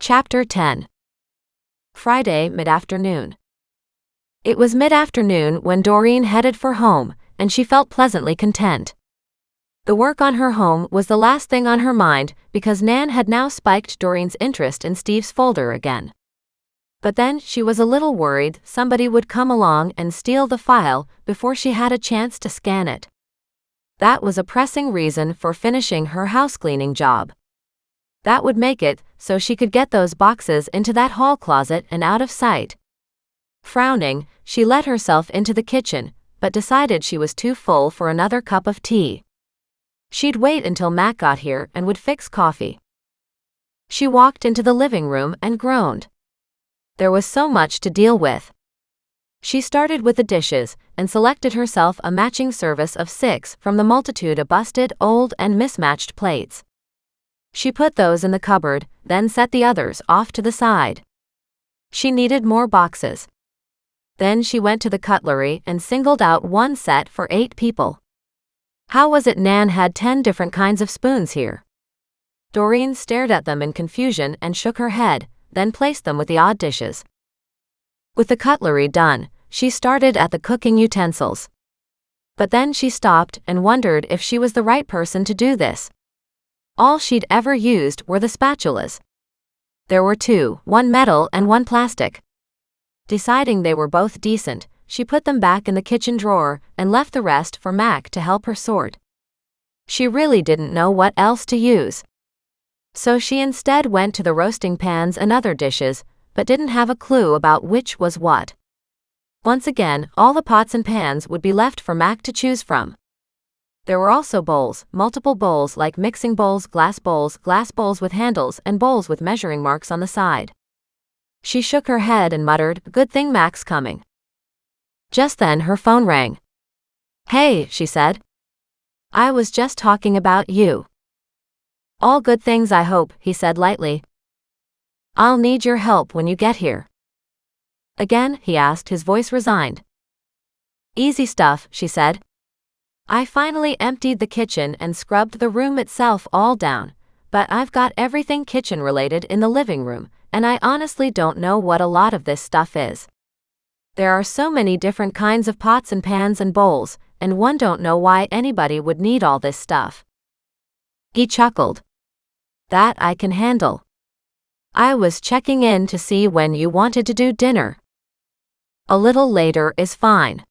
Chapter 10. Friday, mid-afternoon. It was mid-afternoon when Doreen headed for home, and she felt pleasantly content. The work on her home was the last thing on her mind because Nan had now spiked Doreen's interest in Steve's folder again. But then she was a little worried somebody would come along and steal the file before she had a chance to scan it. That was a pressing reason for finishing her housecleaning job. That would make it so she could get those boxes into that hall closet and out of sight. Frowning, she let herself into the kitchen, but decided she was too full for another cup of tea. She'd wait until Mac got here and would fix coffee. She walked into the living room and groaned. There was so much to deal with. She started with the dishes and selected herself a matching service of 6 from the multitude of busted, old, and mismatched plates. She put those in the cupboard, then set the others off to the side. She needed more boxes. Then she went to the cutlery and singled out one set for 8 people. How was it Nan had 10 different kinds of spoons here? Doreen stared at them in confusion and shook her head, then placed them with the odd dishes. With the cutlery done, she started at the cooking utensils. But then she stopped and wondered if she was the right person to do this. All she'd ever used were the spatulas. There were 2, one metal and one plastic. Deciding they were both decent, she put them back in the kitchen drawer and left the rest for Mac to help her sort. She really didn't know what else to use. So she instead went to the roasting pans and other dishes, but didn't have a clue about which was what. Once again, all the pots and pans would be left for Mac to choose from. There were also bowls, multiple bowls like mixing bowls, glass bowls with handles, and bowls with measuring marks on the side. She shook her head and muttered, "Good thing Mac's coming." Just then her phone rang. "Hey," she said. "I was just talking about you." "All good things, I hope," he said lightly. "I'll need your help when you get here." "Again?" he asked, his voice resigned. "Easy stuff," she said. "I finally emptied the kitchen and scrubbed the room itself all down, but I've got everything kitchen-related in the living room, and I honestly don't know what a lot of this stuff is. There are so many different kinds of pots and pans and bowls, and one don't know why anybody would need all this stuff." He chuckled. "That I can handle. I was checking in to see when you wanted to do dinner. A little later is fine.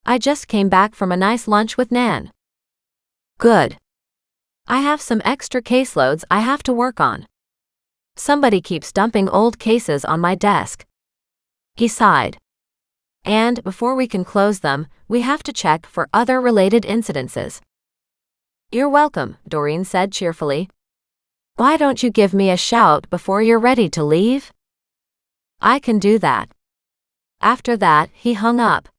I just came back from a nice lunch with Nan." "Good. I have some extra caseloads I have to work on. Somebody keeps dumping old cases on my desk." He sighed. "And before we can close them, we have to check for other related incidences." "You're welcome," Doreen said cheerfully. "Why don't you give me a shout before you're ready to leave?" "I can do that." After that, he hung up.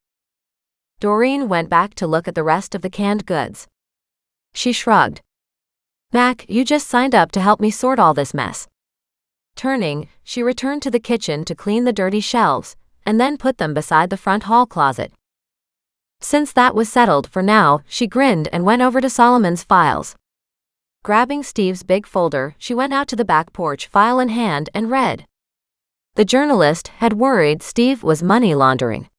Doreen went back to look at the rest of the canned goods. She shrugged. "Mac, you just signed up to help me sort all this mess." Turning, she returned to the kitchen to clean the dirty shelves, and then put them beside the front hall closet. Since that was settled for now, she grinned and went over to Solomon's files. Grabbing Steve's big folder, she went out to the back porch, file in hand, and read. The journalist had worried Steve was money laundering.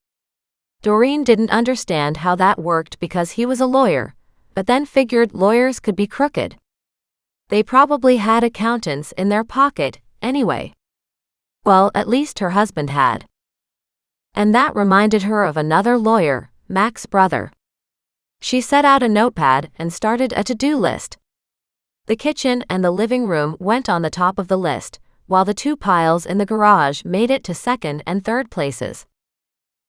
Doreen didn't understand how that worked because he was a lawyer, but then figured lawyers could be crooked. They probably had accountants in their pocket, anyway. Well, at least her husband had. And that reminded her of another lawyer, Mac's brother. She set out a notepad and started a to-do list. The kitchen and the living room went on the top of the list, while the 2 piles in the garage made it to second and third places.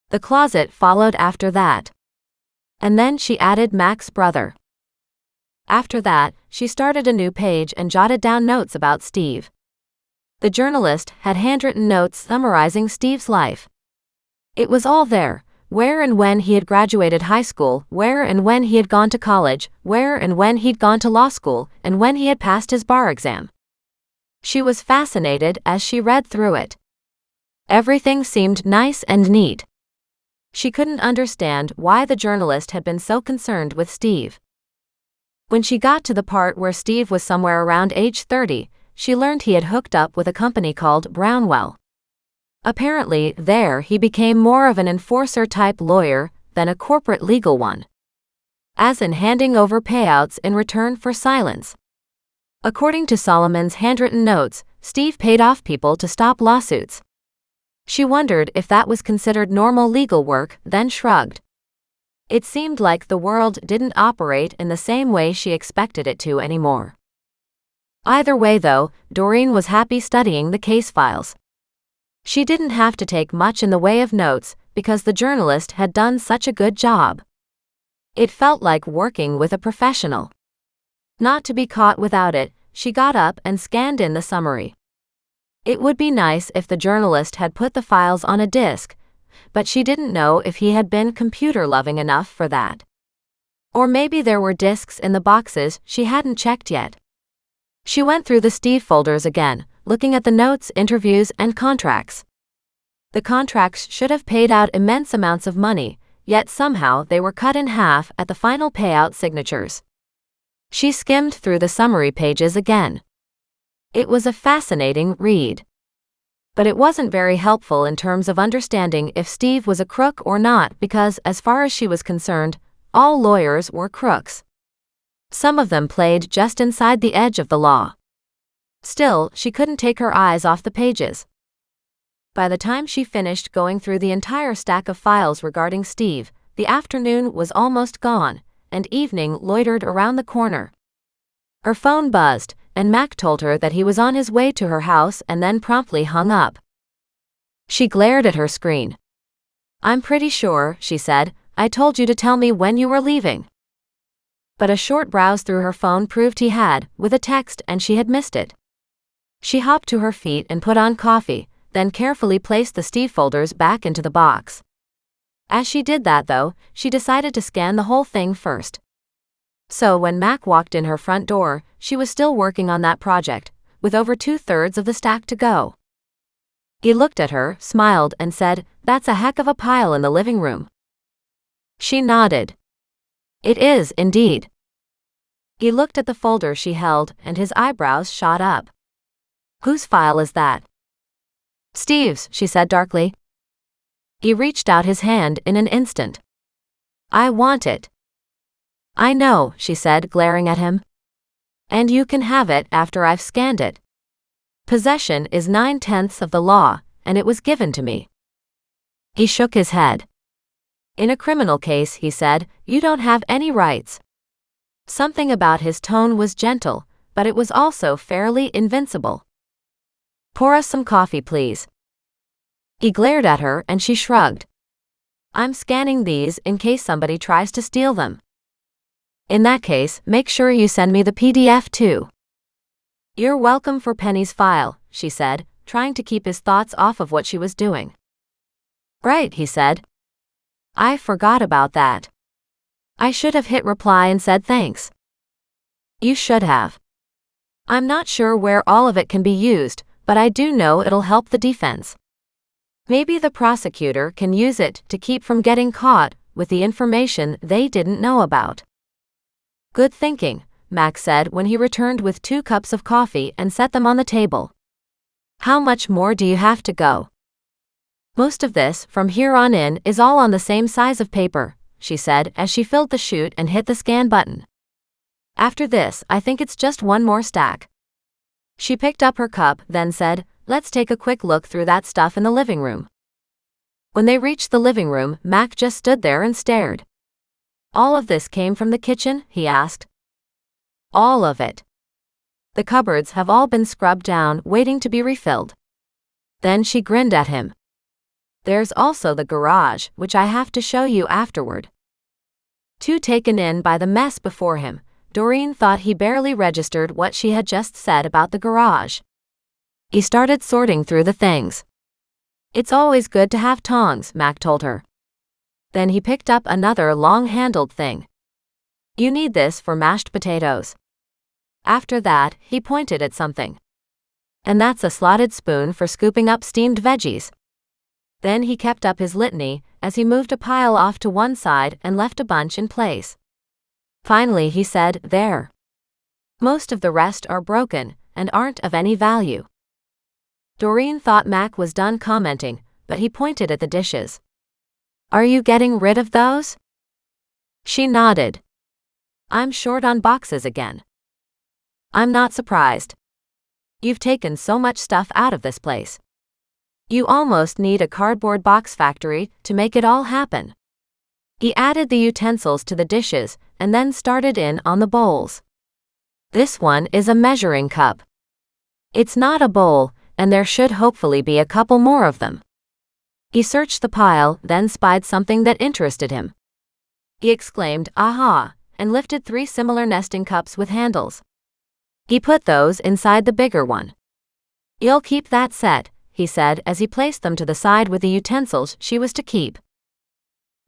The closet followed after that. And then she added Mac's brother. After that, she started a new page and jotted down notes about Steve. The journalist had handwritten notes summarizing Steve's life. It was all there, where and when he had graduated high school, where and when he had gone to college, where and when he'd gone to law school, and when he had passed his bar exam. She was fascinated as she read through it. Everything seemed nice and neat. She couldn't understand why the journalist had been so concerned with Steve. When she got to the part where Steve was somewhere around age 30, she learned he had hooked up with a company called Brownwell. Apparently, there he became more of an enforcer-type lawyer than a corporate legal one, as in handing over payouts in return for silence. According to Solomon's handwritten notes, Steve paid off people to stop lawsuits. She wondered if that was considered normal legal work, then shrugged. It seemed like the world didn't operate in the same way she expected it to anymore. Either way though, Doreen was happy studying the case files. She didn't have to take much in the way of notes because the journalist had done such a good job. It felt like working with a professional. Not to be caught without it, she got up and scanned in the summary. It would be nice if the journalist had put the files on a disk, but she didn't know if he had been computer-loving enough for that. Or maybe there were disks in the boxes she hadn't checked yet. She went through the Steve folders again, looking at the notes, interviews, and contracts. The contracts should have paid out immense amounts of money, yet somehow they were cut in half at the final payout signatures. She skimmed through the summary pages again. It was a fascinating read. But it wasn't very helpful in terms of understanding if Steve was a crook or not because, as far as she was concerned, all lawyers were crooks. Some of them played just inside the edge of the law. Still, she couldn't take her eyes off the pages. By the time she finished going through the entire stack of files regarding Steve, the afternoon was almost gone, and evening loitered around the corner. Her phone buzzed, and Mac told her that he was on his way to her house and then promptly hung up. She glared at her screen. "I'm pretty sure," she said, "I told you to tell me when you were leaving." But a short browse through her phone proved he had, with a text, and she had missed it. She hopped to her feet and put on coffee, then carefully placed the Steve folders back into the box. As she did that though, she decided to scan the whole thing first. So when Mac walked in her front door, she was still working on that project, with over 2/3 of the stack to go. He looked at her, smiled, and said, "That's a heck of a pile in the living room." She nodded. "It is, indeed." He looked at the folder she held, and his eyebrows shot up. "Whose file is that?" "Steve's," she said darkly. He reached out his hand in an instant. "I want it." "I know," she said, glaring at him. "And you can have it after I've scanned it. Possession is 9/10 of the law, and it was given to me." He shook his head. "In a criminal case," he said, "you don't have any rights." Something about his tone was gentle, but it was also fairly invincible. "Pour us some coffee, please." He glared at her and she shrugged. "I'm scanning these in case somebody tries to steal them." "In that case, make sure you send me the PDF too." "You're welcome for Penny's file," she said, trying to keep his thoughts off of what she was doing. "Right," he said. "I forgot about that. I should have hit reply and said thanks." "You should have. I'm not sure where all of it can be used, but I do know it'll help the defense. Maybe the prosecutor can use it to keep from getting caught with the information they didn't know about." "Good thinking," Mac said when he returned with 2 cups of coffee and set them on the table. "How much more do you have to go?" "Most of this, from here on in, is all on the same size of paper," she said as she filled the chute and hit the scan button. "After this, I think it's just one more stack." She picked up her cup, then said, "Let's take a quick look through that stuff in the living room." When they reached the living room, Mac just stood there and stared. "All of this came from the kitchen?" he asked. "All of it. The cupboards have all been scrubbed down, waiting to be refilled." Then she grinned at him. "There's also the garage, which I have to show you afterward." Too taken in by the mess before him, Doreen thought he barely registered what she had just said about the garage. He started sorting through the things. "It's always good to have tongs," Mac told her. Then he picked up another long-handled thing. "You need this for mashed potatoes." After that, he pointed at something. "And that's a slotted spoon for scooping up steamed veggies." Then he kept up his litany as he moved a pile off to one side and left a bunch in place. Finally he said, "There. Most of the rest are broken, and aren't of any value. Doreen thought Mac was done commenting, but he pointed at the dishes. Are you getting rid of those? She nodded. I'm short on boxes again. I'm not surprised. You've taken so much stuff out of this place. You almost need a cardboard box factory to make it all happen. He added the utensils to the dishes and then started in on the bowls. This one is a measuring cup. It's not a bowl, and there should hopefully be a couple more of them. He searched the pile, then spied something that interested him. He exclaimed, "Aha!" and lifted 3 similar nesting cups with handles. He put those inside the bigger one. You'll keep that set, he said as he placed them to the side with the utensils she was to keep.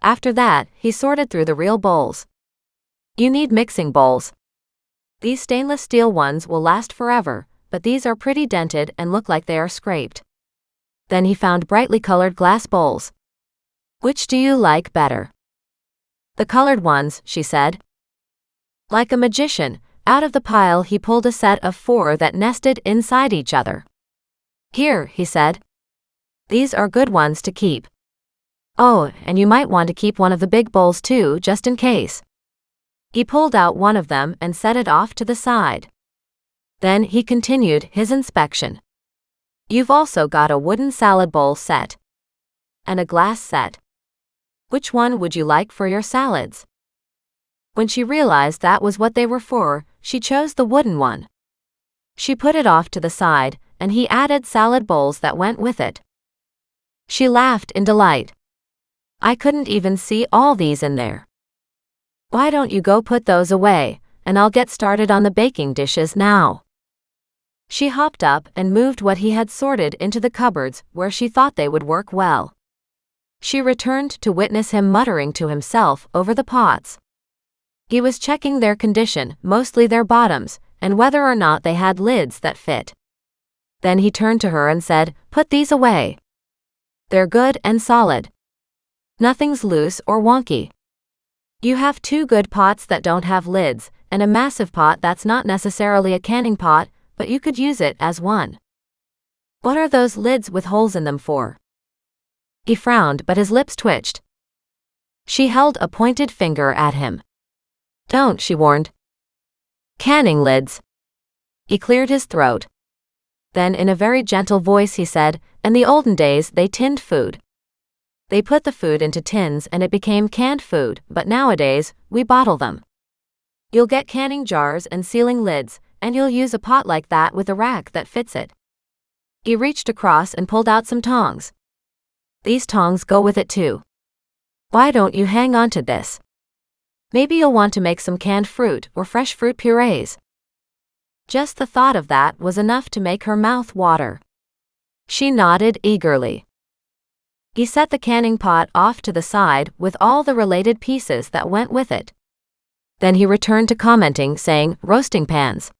After that, he sorted through the real bowls. You need mixing bowls. These stainless steel ones will last forever, but these are pretty dented and look like they are scraped. Then he found brightly colored glass bowls. Which do you like better? The colored ones, she said. Like a magician, out of the pile he pulled a set of 4 that nested inside each other. Here, he said. These are good ones to keep. Oh, and you might want to keep one of the big bowls too, just in case. He pulled out one of them and set it off to the side. Then he continued his inspection. You've also got a wooden salad bowl set. And a glass set. Which one would you like for your salads? When she realized that was what they were for, she chose the wooden one. She put it off to the side, and he added salad bowls that went with it. She laughed in delight. I couldn't even see all these in there. Why don't you go put those away, and I'll get started on the baking dishes now. She hopped up and moved what he had sorted into the cupboards where she thought they would work well. She returned to witness him muttering to himself over the pots. He was checking their condition, mostly their bottoms, and whether or not they had lids that fit. Then he turned to her and said, Put these away. They're good and solid. Nothing's loose or wonky. You have 2 good pots that don't have lids, and a massive pot that's not necessarily a canning pot, but you could use it as one. What are those lids with holes in them for? He frowned, but his lips twitched. She held a pointed finger at him. Don't, she warned. Canning lids. He cleared his throat. Then in a very gentle voice he said, In the olden days they tinned food. They put the food into tins and it became canned food, but nowadays, we bottle them. You'll get canning jars and sealing lids, and you'll use a pot like that with a rack that fits it. He reached across and pulled out some tongs. These tongs go with it too. Why don't you hang on to this? Maybe you'll want to make some canned fruit or fresh fruit purees. Just the thought of that was enough to make her mouth water. She nodded eagerly. He set the canning pot off to the side with all the related pieces that went with it. Then he returned to commenting, saying, Roasting pans.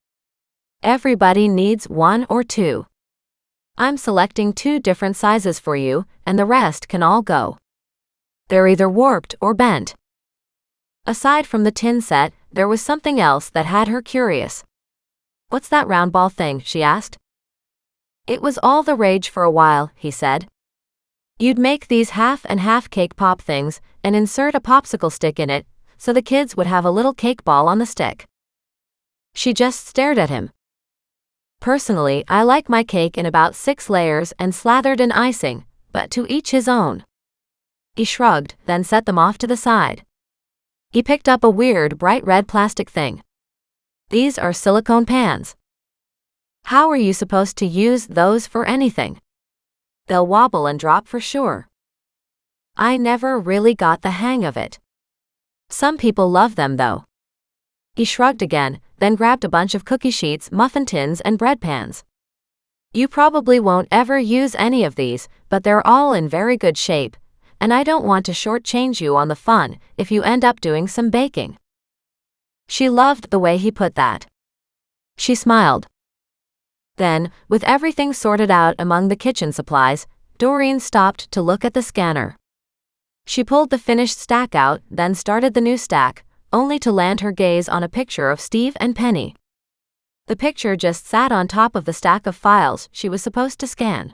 Everybody needs 1 or 2. I'm selecting 2 different sizes for you, and the rest can all go. They're either warped or bent. Aside from the tin set, there was something else that had her curious. What's that round ball thing? She asked. It was all the rage for a while, he said. You'd make these half and half cake pop things and insert a popsicle stick in it, so the kids would have a little cake ball on the stick. She just stared at him. Personally, I like my cake in about 6 layers and slathered in icing, but to each his own. He shrugged, then set them off to the side. He picked up a weird bright red plastic thing. These are silicone pans. How are you supposed to use those for anything? They'll wobble and drop for sure. I never really got the hang of it. Some people love them though. He shrugged again, then grabbed a bunch of cookie sheets, muffin tins, and bread pans. You probably won't ever use any of these, but they're all in very good shape, and I don't want to shortchange you on the fun if you end up doing some baking. She loved the way he put that. She smiled. Then, with everything sorted out among the kitchen supplies, Doreen stopped to look at the scanner. She pulled the finished stack out, then started the new stack, only to land her gaze on a picture of Steve and Penny. The picture just sat on top of the stack of files she was supposed to scan.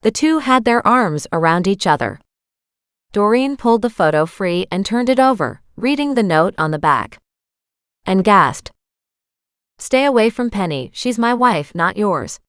The two had their arms around each other. Doreen pulled the photo free and turned it over, reading the note on the back. And gasped. "Stay away from Penny, she's my wife, not yours."